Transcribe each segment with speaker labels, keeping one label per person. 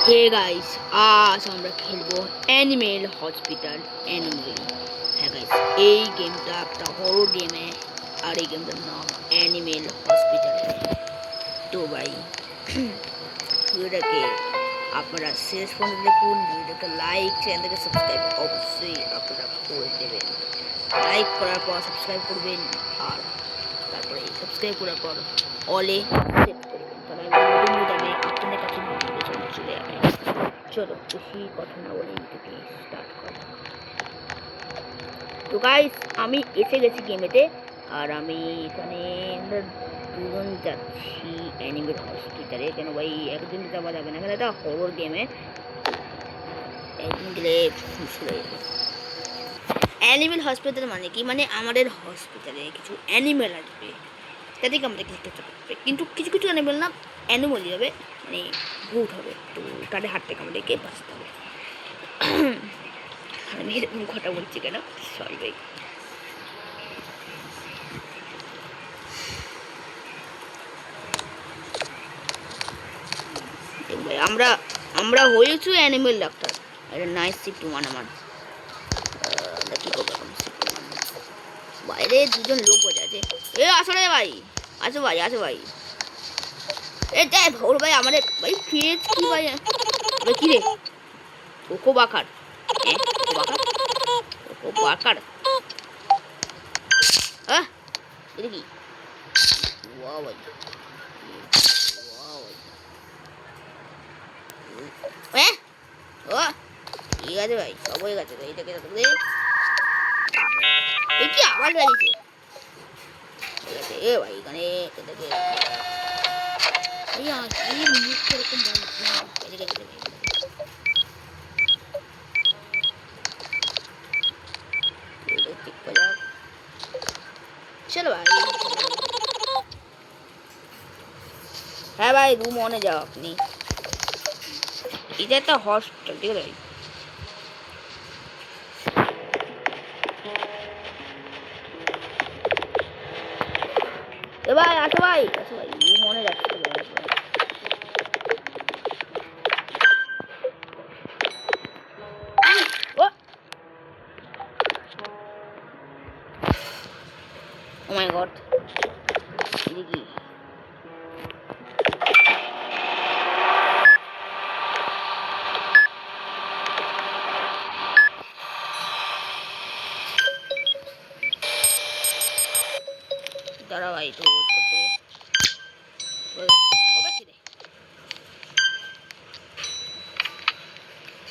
Speaker 1: Hey guys, আজ আমরা খেলবো অ্যানিমেল হসপিটাল অ্যানিমেল। হ্যাঁ গাইস, এই গেমটা একটা হরর গেমে, আর এই গেমটার নাম অ্যানিমেল হসপিটাল। তো ভাই ভিডিওটাকে আপনারা শেষ পর্যন্ত দেখুন। ভিডিওটাকে লাইক, চ্যানেলটাকে সাবস্ক্রাইব অবশ্যই আপনারা করে দেবেন। লাইক করার পর সাবস্ক্রাইব করবেন, আর তারপরে সাবস্ক্রাইব করার পর অলে সেট করবেন, তাহলে আমি নতুন আপনাদের কাছে নোটিফিকেশন চলে যাবে। চলো বেশি কথা না বলে থেকে স্টার্ট করা। তো গাইস, আমি এসে গেছি গেমেতে, আর আমি এখানে আমরা দুজন যাচ্ছি অ্যানিমেল হসপিটালে। কেন ভাই একদিন যাওয়া যাবে না, কেন এটা হরর গেমে, একদিন গেলে মুশকিল হয়ে যাবে। অ্যানিমেল হসপিটাল মানে কি, মানে আমাদের হসপিটালে কিছু অ্যানিমেল আসবে, তাদেরকে আমাদের খেলতে হবে, কিন্তু কিছু কিছু অ্যানিমেল না অ্যানিমেলই হবে, মানে ভূত হবে। তো তাদের হাত থেকে আমাদেরকে বাঁচতে হবে। আমি এরকম কথা বলছি কেন, সরি ভাই। ভাই আমরা আমরা হয়েছি অ্যানিমেল ডাক্তার। এটা নাইস শিফট ওয়ান আমার। আমরা কী করবো এখন? বাইরে দুজন লোক বোঝা আছে। এ আসো রে ভাই, আসো ভাই, আসো ভাই। এ দেখ ভোর ভাই, আমাদের ভাই ফিরেছ কি ভাই? কি রে কোকো বাকার? কোকো বাকার এটা কি? ওয়াও ভাই, ওয়াও ভাই। ও ঠিক আছে ভাই, সব হয়ে গেছে। এইটাকে এই কি আওয়াজ লাগিয়েছে? ঠিক আছে এ ভাই, এখানে এটাকে মুখ এরকম চলো ভাই। হ্যাঁ ভাই, রুম অনে যাও আপনি। এটা একটা হসপিটাল, ঠিক আছে ভাই। এ ভাই আসো ভাই, আসো ভাই, রুম অনে যাচ্ছে ভাই। Oh my god. Ini কি? দাঁড়া ভাই, তো করতে হবে কি রে?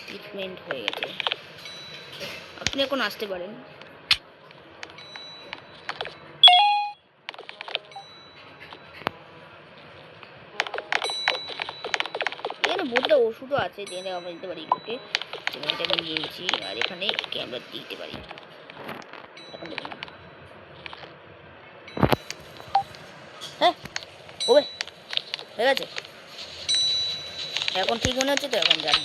Speaker 1: ট্রিটমেন্ট হয়ে গেছে, আপনি এখন আসতে পারেন। এখানে বোধটা ওষুধও আছে, জেনে আমরা দিতে পারি ওকে। এটা আমি নিয়েছি, আর এখানে একে আমরা দিতে পারি। এখন দেখুন, হ্যাঁ হবে, হয়ে গেছে এখন, ঠিক মনে হচ্ছে তো? এখন যান।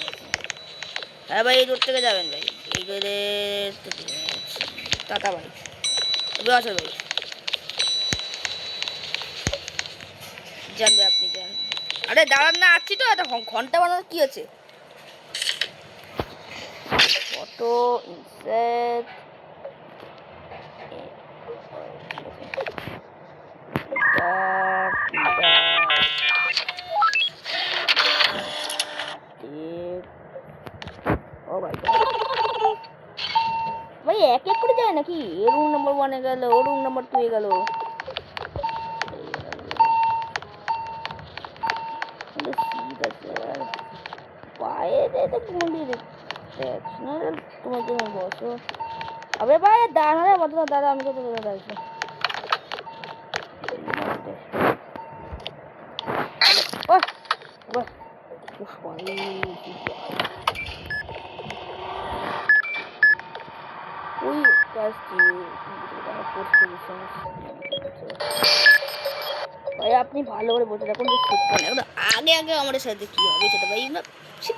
Speaker 1: হ্যাঁ ভাই, এই রোড থেকে যাবেন ভাই, এই রোডে টাটা ভাই, তবে আসো ভাই, যান ভাই, আপনি যান। আরে দাঁড়ান না, আসছি তো। একটা ঘন্টা বানানোর কি আছে? ফটো ইনসেট ও ভাই ভাই, এক এক করে যায় নাকি? এ রুম নাম্বার 1 এ গেল, ও রুম নাম্বার 2 এ গেল। বাইরে তো গুলি দিচ্ছে না, তোমার জন্য বসো। আবে ভাই দাঁড়া রে, বদলা দাঁড়া, আমি তো তোকে দাঁড়াচ্ছি। ভাই আপনি ভালো করে বসে থাকুন, আগে আগে আমাদের সাথে কি হবে সেটা ভাই না, ঠিক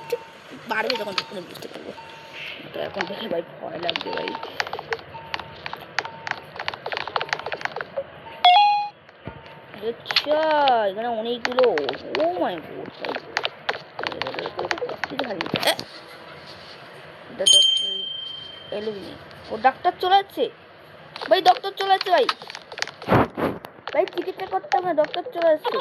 Speaker 1: বাড়বে তখন বুঝতে পারবো। তো এখন দেখে ভাই ভয় লাগবে ভাই। আচ্ছা এখানে অনেকগুলো, ও মাই গড ভাই, এলুমিনি ও ডাক্তার চলে যাচ্ছে ভাই, ডক্টর চলে যাচ্ছে ভাই, ভাই চিকিৎসা করতে হবে, ডক্টর চলে যাচ্ছে।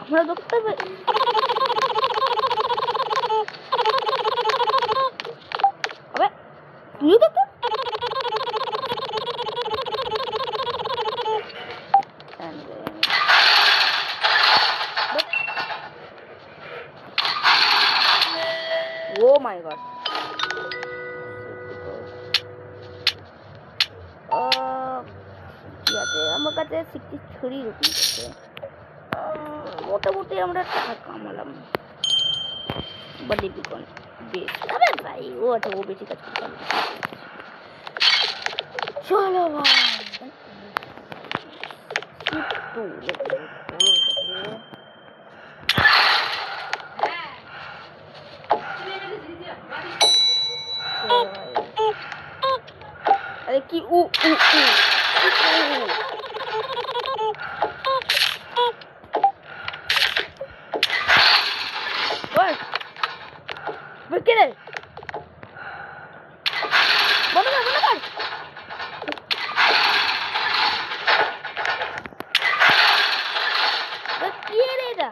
Speaker 1: আমরা ডক্টর ভাই, আবে তুইও ডক্টর? ও মাই গড, ঠিক আছে, আমার কাছে 63 রুপিস আছে, মোটামুটি আমরা টাকা কামালাম। বালিবিকন বেশ, আরে ভাই ও আচ্ছা ও বেশি কাজ করতে হবে। চলো ভাই আরে কি উ উ উ কে রে, বন্ধ কর বন্ধ কর। কি রে এটা,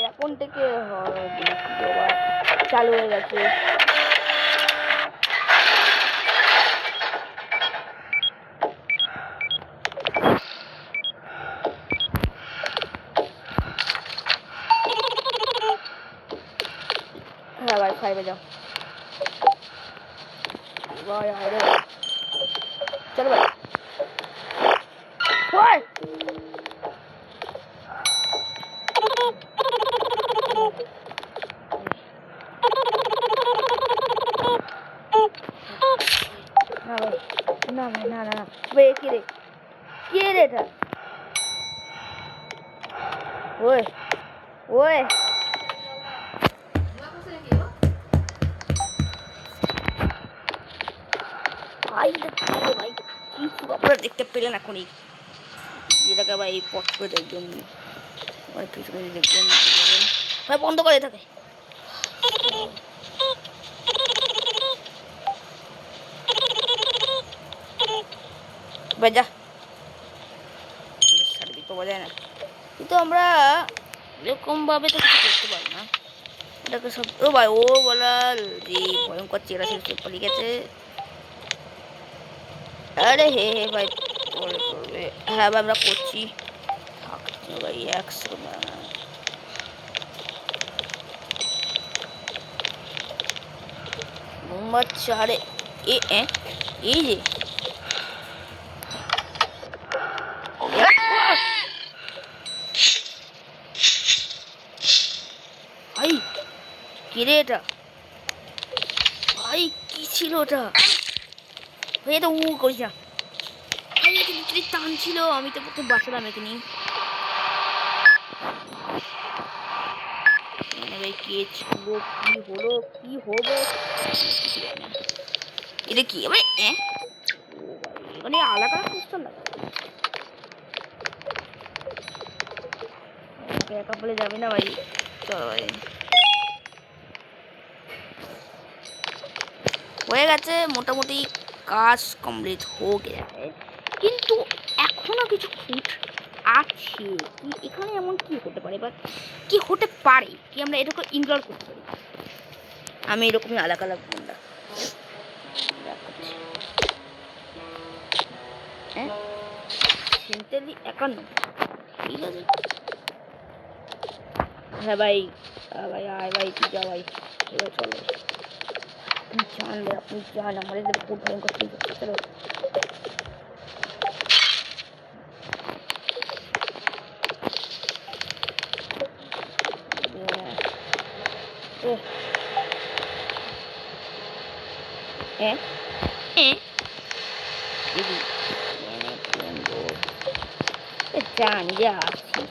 Speaker 1: এখন থেকে চালু হয়ে গেছে। হ্যাঁ ভাই 5 যাও ভাই, আরে চলো ভাই ভাই, না ভাই না না না ভাই, কি রে এটা, ওই ওই ভাই ভাই কিছু আপনারা দেখতে পেলেন এখনই, যেটাকে ভাই পট করে দেখবেন, অনেক কিছু করে দেখবেন ভাই, বন্ধ করে থাকে ভাই, যা সার্ভিস পাওয়া যায় না, কিন্তু আমরা এরকম ভাবে তো কিছু করতে পারি না, এটাকে সব ও ভাই ও বলাল যে ভয়ঙ্কর চেহারা শেষ পালিয়ে গেছে। আরে হে হে ভাই পরে করবে, হ্যাঁ ভাই আমরা করছি ভাই 100 মোমবাচ্চা। আরে এই যে ভাই কে রে এটা, ভাই কি ছিল ওটা ভাই, এটা উ করিস না ভাই, এটা ভিতরে টান ছিল, আমি তো প্রথম বাঁচালাম একে নিয়ে। ভাই কে ছিল, কি হলো কি হবে, এটা কি ভাই এখানে আলাদা কোশ্চেন লাগে, একা বলে যাবে না ভাই, চলো ভাই হয়ে গেছে মোটামুটি কাজ কমপ্লিট হয়ে গেছে, কিন্তু এখনো কিছু ফুট আছে কি এখানে, এমন কি হতে পারে বা কি হতে পারে কি আমরা এটাকে ইনক্লুড করতে পারি। আমি এরকমই আলাদা আলাদা গুন্ডা সেন্টালি 51 ঠিক আছে। হ্যাঁ ভাই ভাই আয় ভাই তুই যা ভাই, এবার চলো আপনি যান ভাই, আপনি যান, আমাদের খুব ভয়ঙ্কর ঠিক আছে, চলো জানি যে আসছি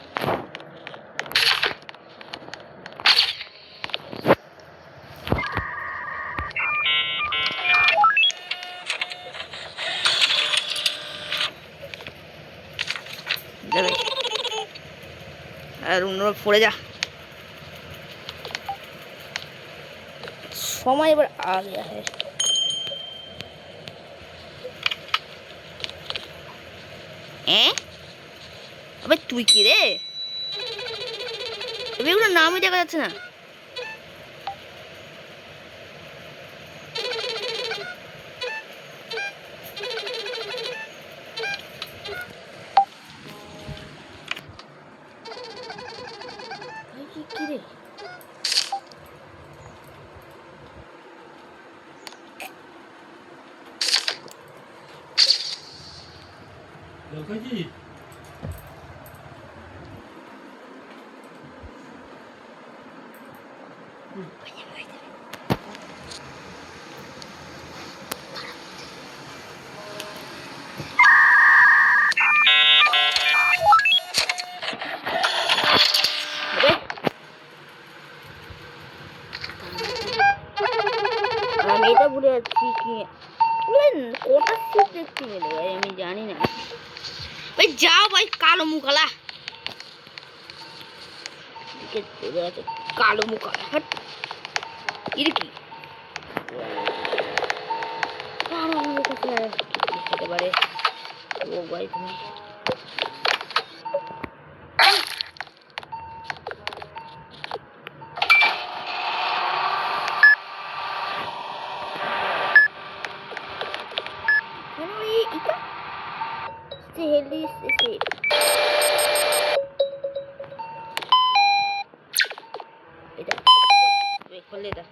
Speaker 1: আর অন্য পড়ে যা সময় এবার आ गया है अबे তুই কি রে এগুলো নামই দেখা যাচ্ছে না কি রে
Speaker 2: লকাজি
Speaker 1: আমি এটা ভুলে যাচ্ছি কি কোটা সিট দেখতে পেলে ভাই আমি জানি না ভাই যাও ভাই কালো মুখালা দিকে চলে আছে কালো মুখালা হট এর কি আমাদের কাছে হতে পারে ও ভাই তুমি healthy state এটা খুলে দা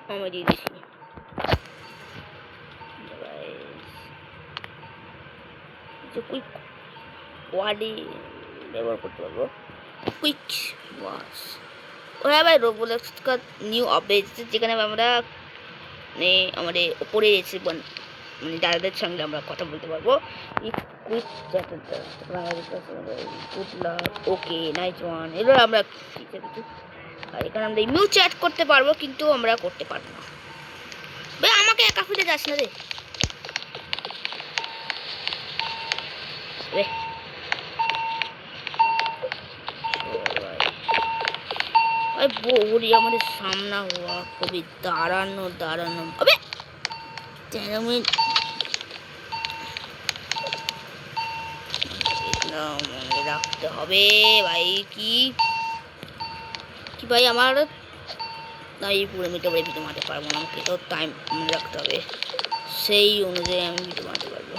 Speaker 1: আমি দিয়ে দিছি যে কুইক ওয়ার্ডে ব্যবহার করতে পারবো কুইক ওয়াশ ওরা ভাই রোবলক্স का নিউ আপডেট যেখানে আমরা মানে আমাদের উপরে এসে মানে দাদাদের সঙ্গে আমরা কথা বলতে পারবো এই কুইক চ্যাটটা good luck okay nice one এগুলো আমরা আর এখানে আমরা ইমিউ চ্যাট করতে পারবো কিন্তু আমরা করতে পারবো না ভাই আমাকে একা ফিরে যাস না রে बोरी हमारे सामना हुआ कभी दारानो अबे 13 मिनट মনে রাখতে হবে ভাই কি ভাই আমার না এই পুরো মিটার ভিডিও মারতে পারবো না আমাকে তো টাইম মনে রাখতে হবে সেই অনুযায়ী আমি ভিডিও মারতে পারবো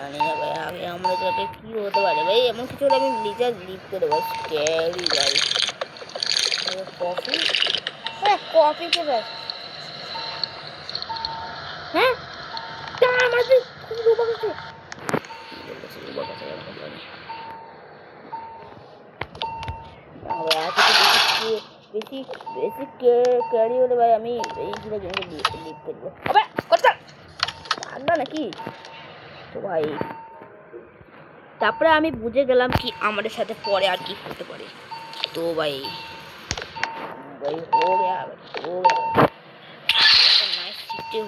Speaker 1: জানি না ভাই আগে আমরা যাতে কি হতে পারে ভাই এমন কিছু আমি লিজার লিভ করে দেবো স্ক্যারি গাড়ি কফি কফি কে ভাই হ্যাঁ তা আমাদের খুব রূপা গেছে বেশি বেশি ক্যারি হলে ভাই আমি এইগুলো জন্য লিভ করবো আবার কথা না নাকি তো ভাই তারপরে আমি বুঝে গেলাম কি আমাদের সাথে পরে আর কি করতে পারে তো ভাই ভাই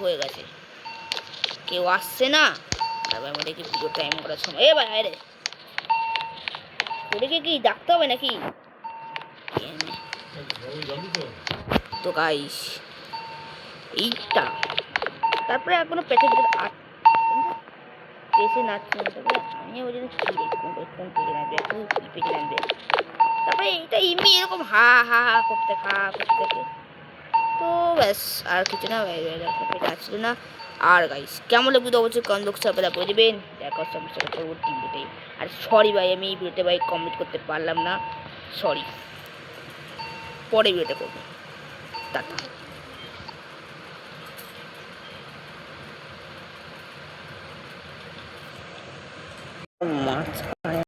Speaker 1: হয়ে গেছে কেউ আসছে না আর ভাই আমাদেরকে ভিডিও টাইম করার সময় এ ভাই রে ওদেরকে কি ডাকতে হবে নাকি তো গাইস এইটা তারপরে এখনো পেটে পেছে নাচছে আমি ওই জন্য কি দেখুন পেছনে নাচবে একটু পেছনে নাচবে তারপরে এইটা এমনি এরকম হা হা হা করতে থাকে তো ব্যাস আর কিছু না পেটে আসছিল না আর গাইস কেমন লাগবে অবশ্যই কমেন্ট বক্সে আপনারা বলে দেবেন দেখা সমস্যা পরবর্তী ভিডিওতে আর সরি ভাই আমি এই ভিডিওতে ভাই কমেন্ট করতে পারলাম না সরি পরে ভিডিওতে করবো টাটা মাছ